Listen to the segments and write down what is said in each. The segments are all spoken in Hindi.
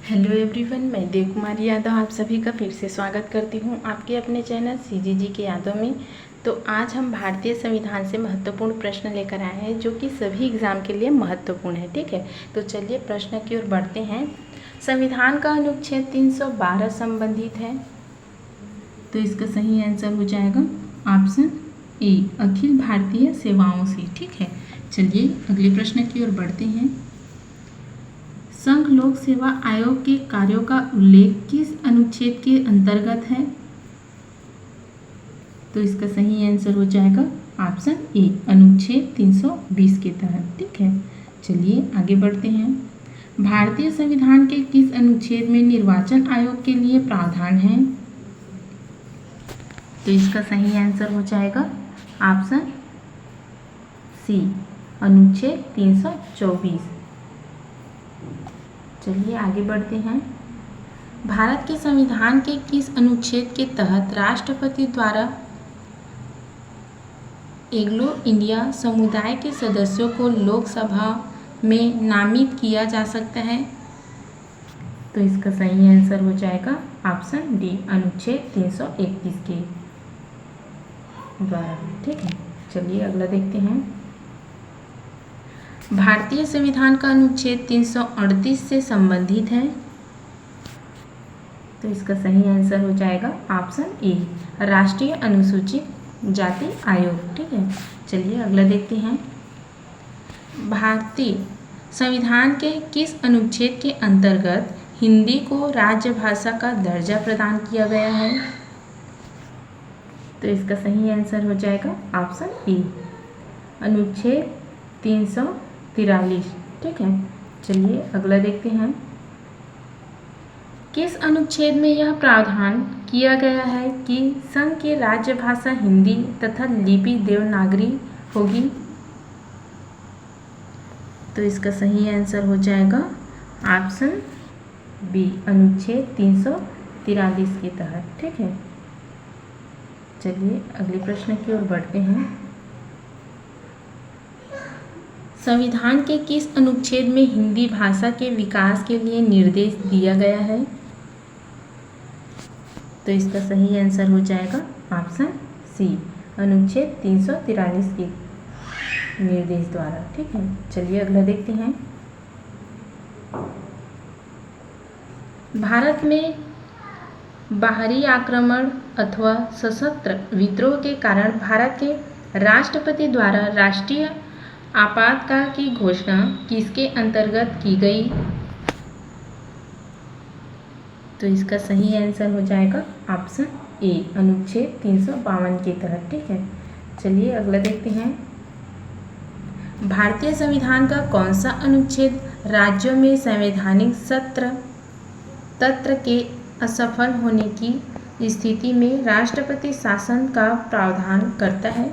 हेलो एवरीवन, मैं देव कुमारी यादव आप सभी का फिर से स्वागत करती हूँ आपके अपने चैनल सीजीजी के यादव में। तो आज हम भारतीय संविधान से महत्वपूर्ण प्रश्न लेकर आए हैं जो कि सभी एग्ज़ाम के लिए महत्वपूर्ण है। ठीक है, तो चलिए प्रश्न की ओर बढ़ते हैं। संविधान का अनुच्छेद 312 संबंधित है, तो इसका सही आंसर हो जाएगा ऑप्शन ए, अखिल भारतीय सेवाओं से। ठीक है, चलिए अगले प्रश्न की ओर बढ़ते हैं। संघ लोक सेवा आयोग के कार्यों का उल्लेख किस अनुच्छेद के अंतर्गत है? तो इसका सही आंसर हो जाएगा ऑप्शन ए, अनुच्छेद 320 के तहत। ठीक है, चलिए आगे बढ़ते हैं। भारतीय संविधान के किस अनुच्छेद में निर्वाचन आयोग के लिए प्रावधान है? तो इसका सही आंसर हो जाएगा ऑप्शन सी, अनुच्छेद 324। चलिए आगे बढ़ते हैं। भारत के संविधान के किस अनुच्छेद के तहत राष्ट्रपति द्वारा एंग्लो इंडिया समुदाय के सदस्यों को लोकसभा में नामित किया जा सकता है? तो इसका सही आंसर हो जाएगा ऑप्शन डी, अनुच्छेद 331 के द्वारा। ठीक है, चलिए अगला देखते हैं। भारतीय संविधान का अनुच्छेद 338 से संबंधित है, तो इसका सही आंसर हो जाएगा ऑप्शन ए, राष्ट्रीय अनुसूचित जाति आयोग। ठीक है, चलिए अगला देखते हैं। भारतीय संविधान के किस अनुच्छेद के अंतर्गत हिंदी को राजभाषा का दर्जा प्रदान किया गया है? तो इसका सही आंसर हो जाएगा ऑप्शन ए, अनुच्छेद 343। ठीक है, चलिए अगला देखते हैं। किस अनुच्छेद में यह प्रावधान किया गया है कि संघ की राज्य भाषा हिंदी तथा लिपि देवनागरी होगी? तो इसका सही आंसर हो जाएगा ऑप्शन बी, अनुच्छेद 343 के तहत। ठीक है, चलिए अगले प्रश्न की ओर बढ़ते हैं। संविधान के किस अनुच्छेद में हिंदी भाषा के विकास के लिए निर्देश दिया गया है? तो इसका सही आंसर हो जाएगा ऑप्शन सी, अनुच्छेद 343 के निर्देश द्वारा। ठीक है, चलिए अगला देखते हैं। भारत में बाहरी आक्रमण अथवा सशस्त्र विद्रोह के कारण भारत के राष्ट्रपति द्वारा राष्ट्रीय आपातकाल की घोषणा किसके अंतर्गत की गई? तो इसका सही आंसर हो जाएगा ऑप्शन ए, अनुच्छेद 352 के तहत। ठीक है, चलिए अगला देखते हैं। भारतीय संविधान का कौन सा अनुच्छेद राज्यों में संवैधानिक तंत्र के असफल होने की स्थिति में राष्ट्रपति शासन का प्रावधान करता है?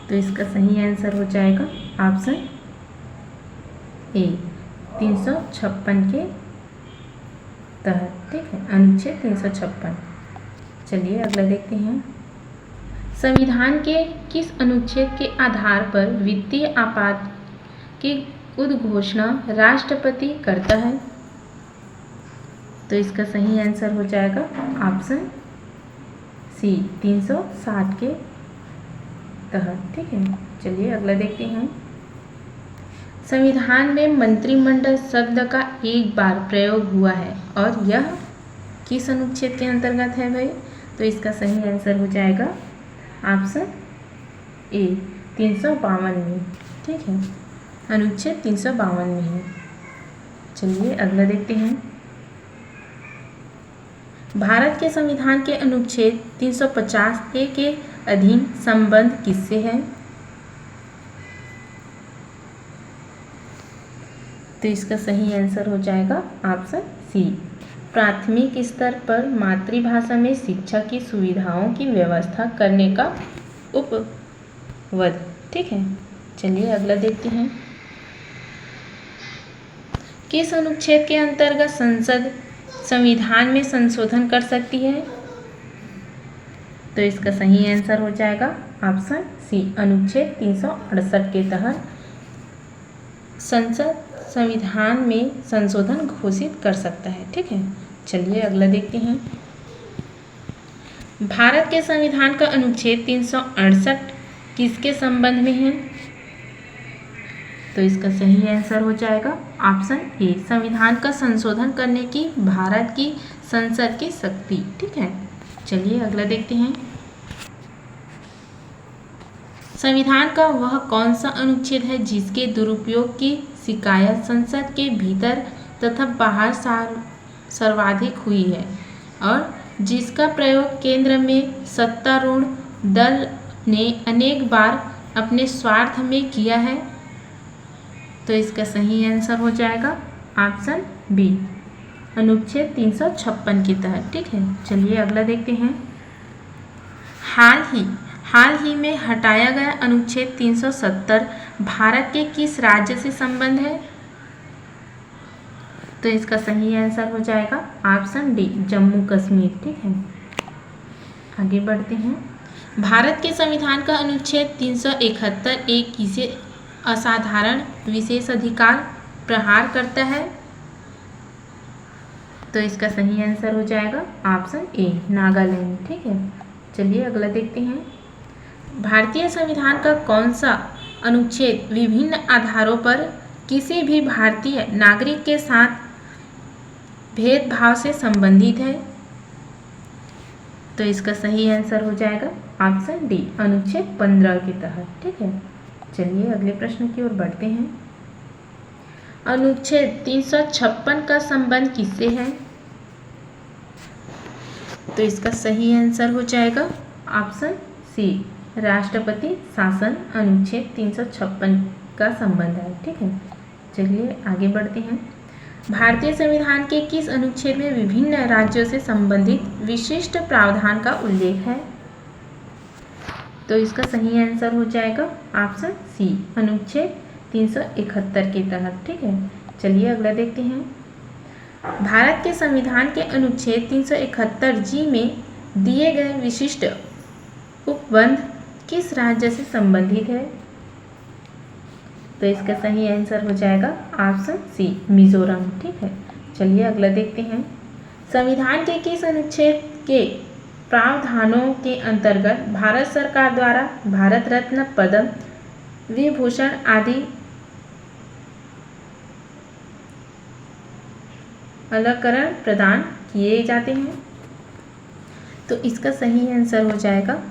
तो इसका सही आंसर हो जाएगा ऑप्शन ए, 356 के तहत। ठीक है, अनुच्छेद 356। चलिए अगला देखते हैं। संविधान के किस अनुच्छेद के आधार पर वित्तीय आपात की उद्घोषणा राष्ट्रपति करता है? तो इसका सही आंसर हो जाएगा ऑप्शन सी, 360 के तहत। ठीक है, चलिए अगला देखते हैं। संविधान में मंत्रिमंडल शब्द का एक बार प्रयोग हुआ है और यह किस अनुच्छेद के अंतर्गत है भाई? तो इसका सही आंसर हो जाएगा ऑप्शन ए, 352 में। ठीक है, अनुच्छेद 352 में है। चलिए अगला देखते हैं। भारत के संविधान के अनुच्छेद 350 ए के अधीन संबंध किससे है? तो इसका सही आंसर हो जाएगा ऑप्शन सी, प्राथमिक स्तर पर मातृभाषा में शिक्षा की सुविधाओं की व्यवस्था करने का उपवद। ठीक है, चलिए अगला देखते हैं। किस अनुच्छेद के अंतर्गत संसद संविधान में संशोधन कर सकती है? तो इसका सही आंसर हो जाएगा ऑप्शन सी, अनुच्छेद 368 के तहत संसद संविधान में संशोधन घोषित कर सकता है। ठीक है, चलिए अगला देखते हैं। भारत के संविधान का अनुच्छेद 368 किसके संबंध में है? तो इसका सही आंसर हो जाएगा ऑप्शन ए, संविधान का संशोधन करने की भारत की संसद की शक्ति। ठीक है, चलिए अगला देखते हैं। संविधान का वह कौन सा अनुच्छेद है जिसके दुरुपयोग की शिकायत संसद के भीतर तथा बाहर सर्वाधिक हुई है और जिसका प्रयोग केंद्र में सत्तारूढ़ दल ने अनेक बार अपने स्वार्थ में किया है? तो इसका सही आंसर हो जाएगा ऑप्शन बी, अनुच्छेद 356 के तहत। ठीक है, चलिए अगला देखते हैं। हाल ही में हटाया गया अनुच्छेद 370 भारत के किस राज्य से संबंध है? तो इसका सही आंसर हो जाएगा ऑप्शन डी, जम्मू कश्मीर। ठीक है, आगे बढ़ते हैं। भारत के संविधान का अनुच्छेद 371 एक किसे असाधारण विशेष अधिकार प्रहार करता है? तो इसका सही आंसर हो जाएगा ऑप्शन ए, नागालैंड। ठीक है, चलिए अगला देखते हैं। भारतीय संविधान का कौन सा अनुच्छेद विभिन्न आधारों पर किसी भी भारतीय नागरिक के साथ भेदभाव से संबंधित है? तो इसका सही आंसर हो जाएगा ऑप्शन डी, अनुच्छेद 15 के तहत। ठीक है, चलिए अगले प्रश्न की ओर बढ़ते हैं। अनुच्छेद 356 का संबंध किससे है? तो इसका सही आंसर हो जाएगा ऑप्शन सी, राष्ट्रपति शासन अनुच्छेद 356 का संबंध है। ठीक है, चलिए आगे बढ़ते हैं। भारतीय संविधान के किस अनुच्छेद में विभिन्न राज्यों से संबंधित विशिष्ट प्रावधान का उल्लेख है? तो इसका सही आंसर हो जाएगा ऑप्शन सी, अनुच्छेद 371 के तहत। ठीक है, चलिए अगला देखते हैं। भारत के संविधान के अनुच्छेद 371 जी में दिए गए विशिष्ट उपबंध किस राज्य से संबंधित है? तो इसका सही आंसर हो जाएगा ऑप्शन सी, मिजोरम। ठीक है, चलिए अगला देखते हैं। संविधान के किस अनुच्छेद के प्रावधानों के अंतर्गत भारत सरकार द्वारा भारत रत्न, पद्म विभूषण आदि अलंकरण प्रदान किए जाते हैं? तो इसका सही आंसर हो जाएगा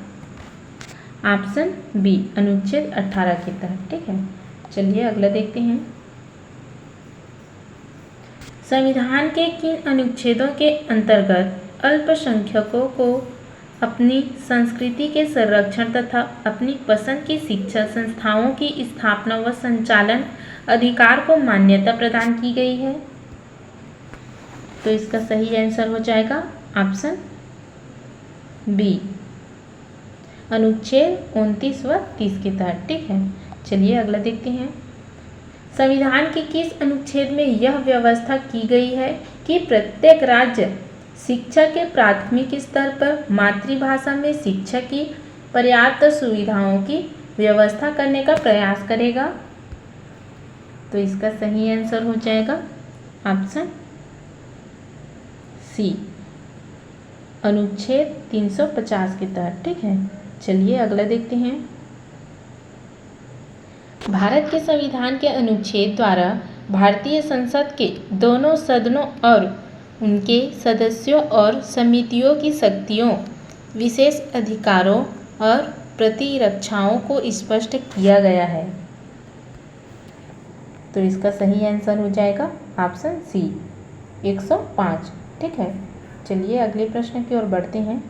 ऑप्शन बी, अनुच्छेद 18 के तहत। ठीक है, चलिए अगला देखते हैं। संविधान के किन अनुच्छेदों के अंतर्गत अल्पसंख्यकों को अपनी संस्कृति के संरक्षण तथा अपनी पसंद की शिक्षा संस्थाओं की स्थापना व संचालन अधिकार को मान्यता प्रदान की गई है? तो इसका सही आंसर हो जाएगा ऑप्शन बी, अनुच्छेद 29 व 30 के तहत। ठीक है, चलिए अगला देखते हैं। संविधान के किस अनुच्छेद में यह व्यवस्था की गई है कि प्रत्येक राज्य शिक्षा के प्राथमिक स्तर पर मातृभाषा में शिक्षा की पर्याप्त सुविधाओं की व्यवस्था करने का प्रयास करेगा? तो इसका सही आंसर हो जाएगा ऑप्शन सी, अनुच्छेद 350 के तहत। ठीक है, चलिए अगला देखते हैं। भारत के संविधान के अनुच्छेद द्वारा भारतीय संसद के दोनों सदनों और उनके सदस्यों और समितियों की शक्तियों, विशेष अधिकारों और प्रतिरक्षाओं को स्पष्ट किया गया है। तो इसका सही आंसर हो जाएगा ऑप्शन सी, 105। ठीक है, चलिए अगले प्रश्न की ओर बढ़ते हैं।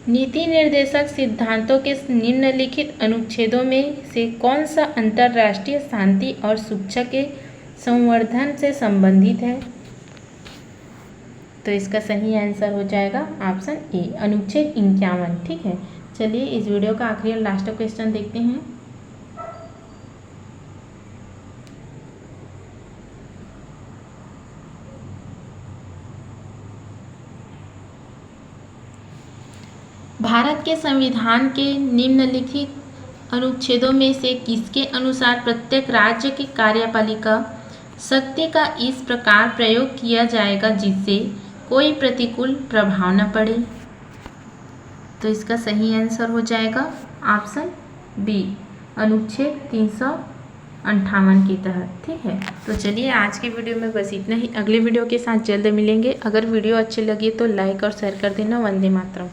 नीति निर्देशक सिद्धांतों के निम्नलिखित अनुच्छेदों में से कौन सा अंतर्राष्ट्रीय शांति और सुरक्षा के संवर्धन से संबंधित है? तो इसका सही आंसर हो जाएगा ऑप्शन ए, अनुच्छेद 51। ठीक है, चलिए इस वीडियो का आखिरी और लास्ट क्वेश्चन देखते हैं। भारत के संविधान के निम्नलिखित अनुच्छेदों में से किसके अनुसार प्रत्येक राज्य की कार्यपालिका शक्ति का इस प्रकार प्रयोग किया जाएगा जिससे कोई प्रतिकूल प्रभाव न पड़े? तो इसका सही आंसर हो जाएगा ऑप्शन बी, अनुच्छेद 358 के तहत। ठीक है, तो चलिए आज की वीडियो में बस इतना ही। अगले वीडियो के साथ जल्द मिलेंगे। अगर वीडियो अच्छी लगी तो लाइक और शेयर कर देना। वंदे मातरम।